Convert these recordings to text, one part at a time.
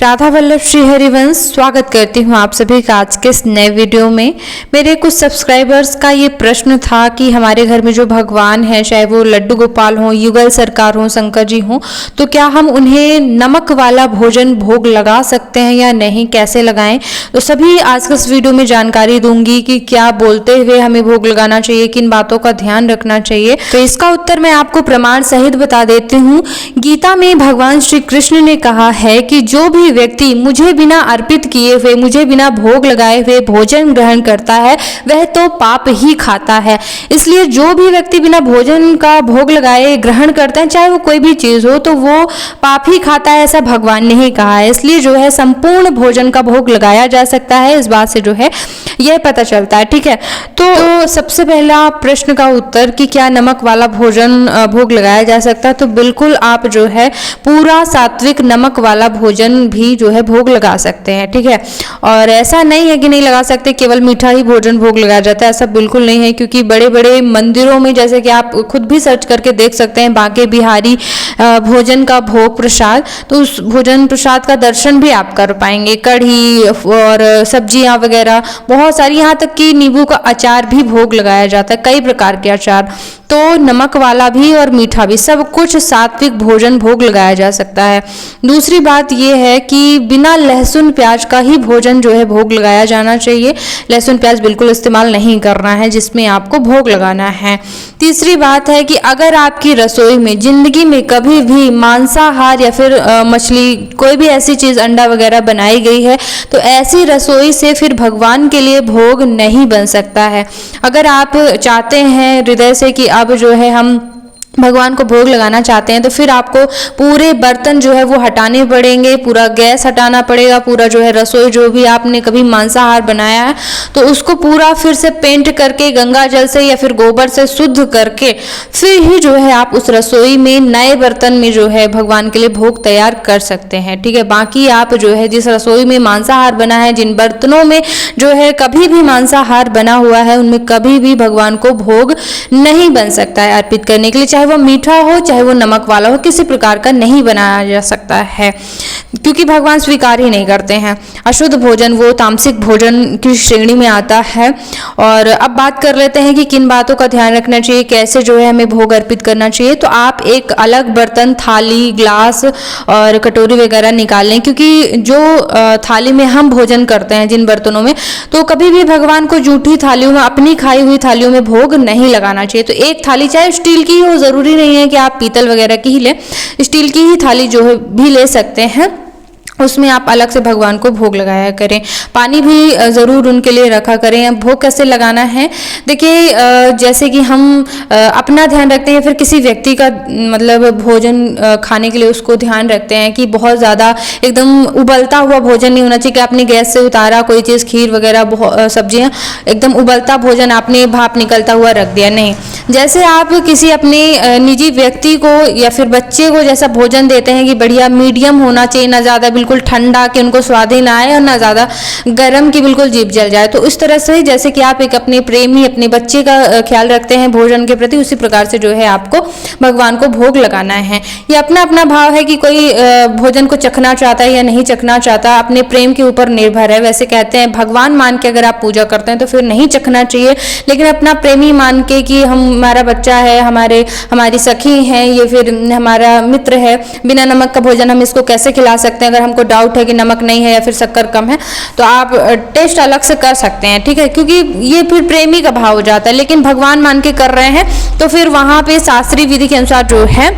राधा वल्लभ श्री हरिवंश स्वागत करती हूँ आप सभी का आज के इस नए वीडियो में। मेरे कुछ सब्सक्राइबर्स का ये प्रश्न था कि हमारे घर में जो भगवान है, चाहे वो लड्डू गोपाल हो, युगल सरकार हो, शंकर जी हो, तो क्या हम उन्हें नमक वाला भोजन भोग लगा सकते हैं या नहीं, कैसे लगाएं। तो सभी आज के इस वीडियो में जानकारी दूंगी कि क्या बोलते हुए हमें भोग लगाना चाहिए, किन बातों का ध्यान रखना चाहिए। तो इसका उत्तर मैं आपको प्रमाण सहित बता देती हूँ। गीता में भगवान श्री कृष्ण ने कहा है कि जो भी व्यक्ति मुझे बिना अर्पित किए हुए, मुझे बिना भोग लगाए हुए भोजन ग्रहण करता है वह तो पाप ही खाता है। इसलिए जो भी व्यक्ति बिना भोजन का भोग लगाए ग्रहण करते हैं, चाहे वो कोई भी चीज हो, तो वो पाप ही खाता है, ऐसा भगवान ने ही कहा है। इसलिए जो है संपूर्ण भोजन का भोग लगाया जा सकता है, इस बात से जो है यह पता चलता है। ठीक है, तो सबसे पहला प्रश्न का उत्तर कि क्या नमक वाला भोजन भोग लगाया जा सकता है, तो बिल्कुल आप जो है पूरा सात्विक नमक वाला भोजन भी जो है भोग लगा सकते हैं। ठीक है, और ऐसा नहीं है कि नहीं लगा सकते, केवल मीठा ही भोजन भोग लगाया जाता है, ऐसा बिल्कुल नहीं है। क्योंकि बड़े बड़े मंदिरों में, जैसे कि आप खुद भी सर्च करके देख सकते हैं, बांके बिहारी भोजन का भोग प्रसाद, तो उस भोजन प्रसाद का दर्शन भी आप कर पाएंगे। कढ़ी और सब्जियां वगैरह बहुत सारी, यहाँ तक कि नींबू का अचार भी भोग लगाया जाता है, कई प्रकार के अचार। तो नमक वाला भी और मीठा भी, सब कुछ सात्विक भोजन भोग लगाया जा सकता है। दूसरी बात यह है कि बिना लहसुन प्याज का ही भोजन जो है भोग लगाया जाना चाहिए। लहसुन प्याज बिल्कुल इस्तेमाल नहीं करना है जिसमें आपको भोग लगाना है। तीसरी बात है कि अगर आपकी रसोई में जिंदगी में कभी भी मांसाहार या फिर मछली, कोई भी ऐसी चीज, अंडा वगैरह बनाई गई है, तो ऐसी रसोई से फिर भगवान के लिए भोग नहीं बन सकता है। अगर आप चाहते हैं हृदय से कि अब जो है हम भगवान को भोग लगाना चाहते हैं, तो फिर आपको पूरे बर्तन जो है वो हटाने पड़ेंगे, पूरा गैस हटाना पड़ेगा, पूरा जो है रसोई, जो भी आपने कभी मांसाहार बनाया है तो उसको पूरा फिर से पेंट करके गंगा जल से या फिर गोबर से शुद्ध करके फिर ही जो है आप उस रसोई में नए बर्तन में जो है भगवान के लिए भोग तैयार कर सकते हैं। ठीक है, बाकी आप जो है जिस रसोई में मांसाहार बना है, जिन बर्तनों में जो है कभी भी मांसाहार बना हुआ है, उनमें कभी भी भगवान को भोग नहीं बन सकता है अर्पित करने के लिए। चाहे वो मीठा हो, चाहे वो नमक वाला हो, किसी प्रकार का नहीं बनाया जा सकता है, क्योंकि भगवान स्वीकार ही नहीं करते हैं। अशुद्ध भोजन वो तामसिक भोजन की श्रेणी में आता है। और अब बात कर लेते हैं कि किन बातों का ध्यान रखना चाहिए, कैसे जो है हमें भोग अर्पित करना चाहिए। तो आप एक अलग बर्तन, थाली, ग्लास और कटोरी वगैरह निकाल लें, क्योंकि जो थाली में हम भोजन करते हैं, जिन बर्तनों में, तो कभी भी भगवान को जूठी थालियों में, अपनी खाई हुई थालियों में भोग नहीं लगाना चाहिए। तो एक थाली, चाहे स्टील की हो, जरूरी नहीं है कि आप पीतल वगैरह की ही लें, स्टील की ही थाली जो है भी ले सकते हैं, उसमें आप अलग से भगवान को भोग लगाया करें। पानी भी ज़रूर उनके लिए रखा करें। भोग कैसे लगाना है, देखिए जैसे कि हम अपना ध्यान रखते हैं, फिर किसी व्यक्ति का मतलब भोजन खाने के लिए उसको ध्यान रखते हैं कि बहुत ज़्यादा एकदम उबलता हुआ भोजन नहीं होना चाहिए कि आपने गैस से उतारा कोई चीज़, खीर वगैरह, सब्जियाँ, एकदम उबलता भोजन आपने भाप निकलता हुआ रख दिया, नहीं। जैसे आप किसी अपने निजी व्यक्ति को या फिर बच्चे को जैसा भोजन देते हैं कि बढ़िया मीडियम होना चाहिए, ना ज़्यादा बिल्कुल ठंडा कि उनको स्वाद ही ना आए और ना ज़्यादा गर्म कि बिल्कुल जीभ जल जाए, तो इस तरह से जैसे कि आप एक अपने प्रेमी, अपने बच्चे का ख्याल रखते हैं भोजन के प्रति, उसी प्रकार से जो है आपको भगवान को भोग लगाना है। ये अपना अपना भाव है कि कोई भोजन को चखना चाहता है या नहीं चखना चाहता, अपने प्रेम के ऊपर निर्भर है। वैसे कहते हैं भगवान मान के अगर आप पूजा करते हैं तो फिर नहीं चखना चाहिए, लेकिन अपना प्रेमी मान के कि हमारा बच्चा है, हमारी सखी है, ये फिर हमारा मित्र है, बिना नमक का भोजन हम इसको कैसे खिला सकते हैं। अगर हमको डाउट है कि नमक नहीं है या फिर शक्कर कम है, तो आप टेस्ट अलग से कर सकते हैं। ठीक है, क्योंकि ये फिर प्रेमी का भाव हो जाता है, लेकिन भगवान मान के कर रहे हैं तो फिर वहाँ पे शास्त्रीय विधि के अनुसार जो है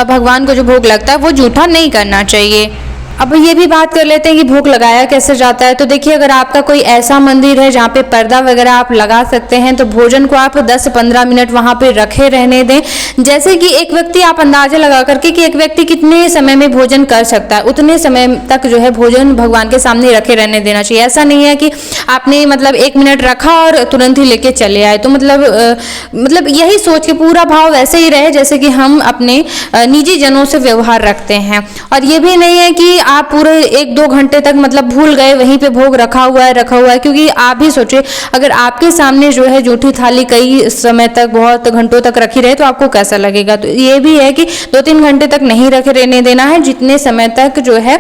भगवान को जो भोग लगता है वो जूठा नहीं करना चाहिए। अब ये भी बात कर लेते हैं कि भोग लगाया कैसे जाता है। तो देखिए, अगर आपका कोई ऐसा मंदिर है जहाँ पे पर्दा वगैरह आप लगा सकते हैं, तो भोजन को आप 10-15 मिनट वहाँ पे रखे रहने दें। जैसे कि एक व्यक्ति, आप अंदाजा लगा करके कि एक व्यक्ति कितने समय में भोजन कर सकता है, उतने समय तक जो है भोजन भगवान के सामने रखे रहने देना चाहिए। ऐसा नहीं है कि आपने मतलब 1 मिनट रखा और तुरंत ही लेके चले आए। तो मतलब यही सोच के पूरा भाव वैसे ही रहे जैसे कि हम अपने निजी जनों से व्यवहार रखते हैं। और ये भी नहीं है कि आप पूरे 1-2 घंटे तक मतलब भूल गए, वहीं पे भोग रखा हुआ है, क्योंकि आप भी सोचिए अगर आपके सामने जो है जूठी थाली कई समय तक बहुत घंटों तक रखी रहे तो आपको कैसा लगेगा। तो ये भी है कि 2-3 घंटे तक नहीं रहने देना है, जितने समय तक जो है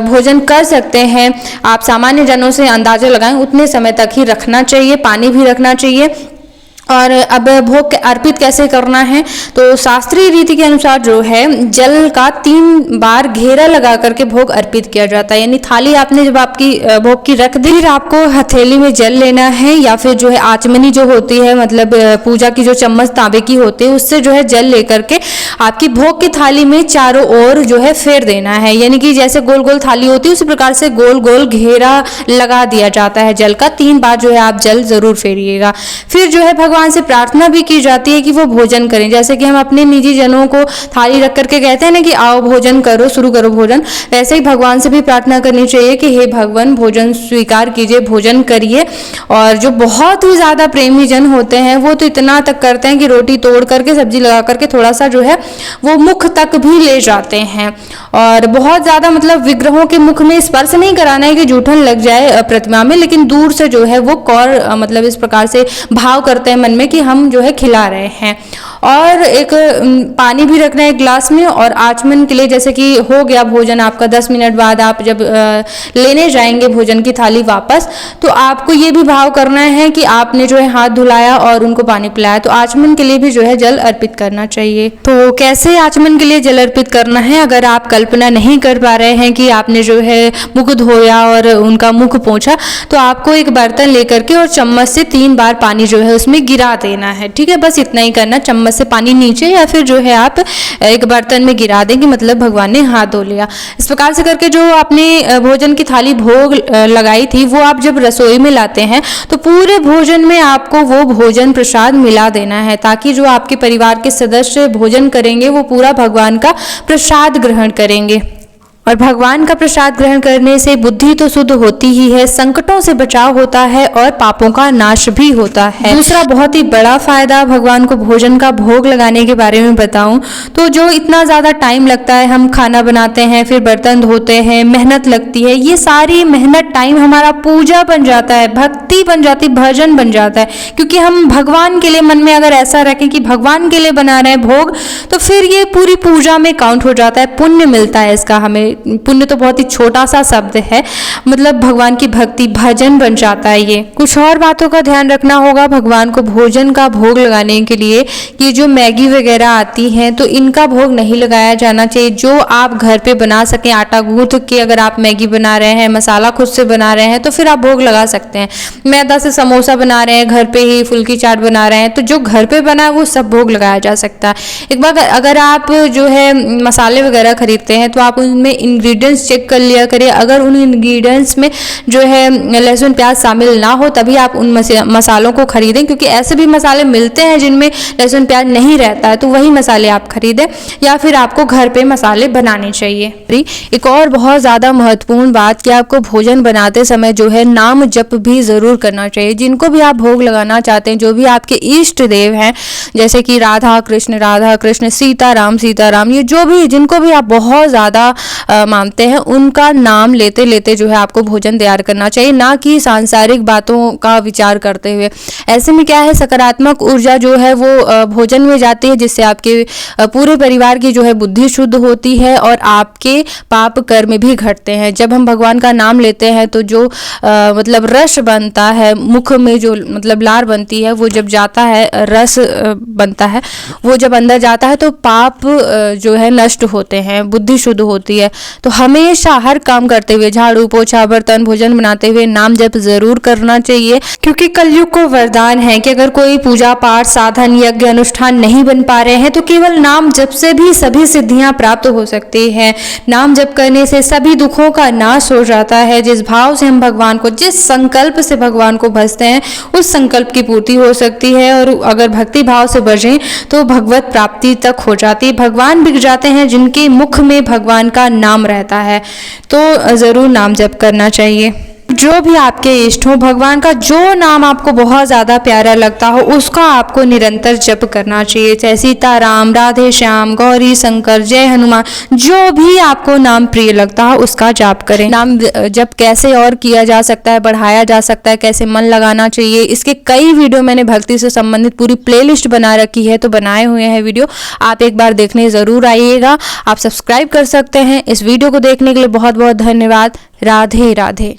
भोजन कर सकते हैं आप सामान्य जनों से अंदाजा लगाएं उतने समय तक ही रखना चाहिए। पानी भी रखना चाहिए। और अब भोग अर्पित कैसे करना है, तो शास्त्रीय रीति के अनुसार जो है जल का 3 बार घेरा लगा करके भोग अर्पित किया जाता है। यानी थाली आपने जब आपकी भोग की रख दी, फिर आपको हथेली में जल लेना है या फिर जो है आचमनी जो होती है, मतलब पूजा की जो चम्मच तांबे की होती है, उससे जो है जल लेकर के आपकी भोग की थाली में चारों ओर जो है फेर देना है। यानी कि जैसे गोल गोल थाली होती है उसी प्रकार से गोल गोल घेरा लगा दिया जाता है जल का। 3 बार जो है आप जल जरूर फेरिएगा। फिर जो है भगवान से प्रार्थना भी की जाती है कि वो भोजन करें। जैसे कि हम अपने निजी जनों को थाली रख करके कहते हैं ना कि आओ भोजन करो, शुरू करो भोजन, वैसे ही भगवान से भी प्रार्थना करनी चाहिए कि हे भगवान भोजन स्वीकार कीजिए, भोजन करिए। और जो बहुत ही ज़्यादा प्रेमी जन होते हैं वो तो इतना तक करते हैं कि रोटी तोड़ करके सब्जी लगा करके थोड़ा सा जो है वो मुख तक भी ले जाते हैं। और बहुत ज़्यादा मतलब विग्रहों के मुख में स्पर्श नहीं कराना है कि जूठन लग जाए प्रतिमा में, लेकिन दूर से जो है वो कौर मतलब इस प्रकार से भाव करते हैं मन में कि हम जो है खिला रहे हैं। और एक पानी भी रखना है एक गिलास में। और आचमन के लिए जैसे कि हो गया भोजन आपका, 10 मिनट बाद आप जब लेने जाएंगे भोजन की थाली वापस, तो आपको ये भी भाव करना है कि आपने जो है हाथ धुलाया और उनको पानी पिलाया। तो आचमन के लिए भी जो है जल अर्पित करना चाहिए। तो कैसे आचमन के लिए जल अर्पित करना है, अगर आप कल्पना नहीं कर पा रहे हैं कि आपने जो है मुख धोया और उनका मुख पोंछा, तो आपको एक बर्तन लेकर के और चम्मच से 3 बार पानी जो है उसमें गिरा देना है। ठीक है, बस इतना ही करना। चम्मच से पानी नीचे या फिर जो है आप एक बर्तन में गिरा देंगे, मतलब भगवान ने हाथ धो लिया। इस प्रकार से करके जो आपने भोजन की थाली भोग लगाई थी वो आप जब रसोई में लाते हैं तो पूरे भोजन में आपको वो भोजन प्रसाद मिला देना है, ताकि जो आपके परिवार के सदस्य भोजन करेंगे वो पूरा भगवान का प्रसाद ग्रहण करेंगे। और भगवान का प्रसाद ग्रहण करने से बुद्धि तो शुद्ध होती ही है, संकटों से बचाव होता है और पापों का नाश भी होता है। दूसरा बहुत ही बड़ा फायदा भगवान को भोजन का भोग लगाने के बारे में बताऊं तो जो इतना ज़्यादा टाइम लगता है, हम खाना बनाते हैं, फिर बर्तन धोते हैं, मेहनत लगती है, ये सारी मेहनत टाइम हमारा पूजा बन जाता है, भक्ति बन जाती, भजन बन जाता है। क्योंकि हम भगवान के लिए मन में अगर ऐसा रखें कि भगवान के लिए बना रहे हैं भोग, तो फिर ये पूरी पूजा में काउंट हो जाता है, पुण्य मिलता है इसका हमें। पुण्य तो बहुत ही छोटा सा शब्द है, मतलब भगवान की भक्ति भजन बन जाता है। ये कुछ और बातों का ध्यान रखना होगा भगवान को भोजन का भोग लगाने के लिए। ये जो मैगी वगैरह आती हैं तो इनका भोग नहीं लगाया जाना चाहिए। जो आप घर पे बना सकें, आटा गूंथ के अगर आप मैगी बना रहे हैं, मसाला खुद से बना रहे हैं, तो फिर आप भोग लगा सकते हैं। मैदा से समोसा बना रहे हैं, घर पे ही फुल्की चाट बना रहे हैं, तो जो घर पे बना है वो सब भोग लगाया जा सकता है। एक बार अगर आप जो है मसाले वगैरह खरीदते हैं तो आप उनमें इंग्रेडिएंट्स चेक कर लिया करिए। अगर उन इंग्रेडिएंट्स में जो है लहसुन प्याज शामिल ना हो तभी आप उन मसालों को खरीदें, क्योंकि ऐसे भी मसाले मिलते हैं जिनमें लहसुन प्याज नहीं रहता है, तो वही मसाले आप खरीदें या फिर आपको घर पे मसाले बनाने चाहिए। एक और बहुत ज़्यादा महत्वपूर्ण बात कि आपको भोजन बनाते समय जो है नाम जप भी ज़रूर करना चाहिए। जिनको भी आप भोग लगाना चाहते हैं, जो भी आपके इष्ट देव हैं, जैसे कि राधा कृष्ण, सीता राम, ये जो भी जिनको भी आप बहुत ज़्यादा मानते हैं, उनका नाम लेते लेते जो है आपको भोजन तैयार करना चाहिए, ना कि सांसारिक बातों का विचार करते हुए। ऐसे में क्या है, सकारात्मक ऊर्जा जो है वो भोजन में जाती है, जिससे आपके पूरे परिवार की जो है बुद्धि शुद्ध होती है और आपके पाप कर्म भी घटते हैं। जब हम भगवान का नाम लेते हैं तो जो मतलब रस बनता है मुख में, जो मतलब लार बनती है, वो जब जाता है, रस बनता है, वो जब अंदर जाता है तो पाप जो है नष्ट होते हैं, बुद्धि शुद्ध होती है। तो हमेशा हर काम करते हुए, झाड़ू पोछा बर्तन भोजन बनाते हुए नाम जप जरूर करना चाहिए, क्योंकि कलयुग को वरदान है कि अगर कोई पूजा पाठ साधन यज्ञ अनुष्ठान नहीं बन पा रहे हैं तो केवल नाम जप से भी सभी सिद्धियां प्राप्त हो सकती हैं। नाम जप करने से सभी दुखों का नाश हो जाता है। जिस भाव से हम भगवान को, जिस संकल्प से भगवान को भजते हैं, उस संकल्प की पूर्ति हो सकती है। और अगर भक्ति भाव से भजें तो भगवत प्राप्ति तक हो जाती है। भगवान बिक जाते हैं जिनके मुख में भगवान का नाम रहता है। तो जरूर नाम जप करना चाहिए। जो भी आपके इष्ट हो, भगवान का जो नाम आपको बहुत ज़्यादा प्यारा लगता हो उसका आपको निरंतर जप करना चाहिए, चाहे सीताराम, राधे श्याम, गौरी शंकर, जय हनुमान, जो भी आपको नाम प्रिय लगता हो उसका जाप करें। नाम जप कैसे और किया जा सकता है, बढ़ाया जा सकता है, कैसे मन लगाना चाहिए, इसके कई वीडियो मैंने भक्ति से संबंधित पूरी प्लेलिस्ट बना रखी है, तो बनाए हुए हैं वीडियो, आप एक बार देखने ज़रूर आइएगा। आप सब्सक्राइब कर सकते हैं। इस वीडियो को देखने के लिए बहुत बहुत धन्यवाद। राधे राधे।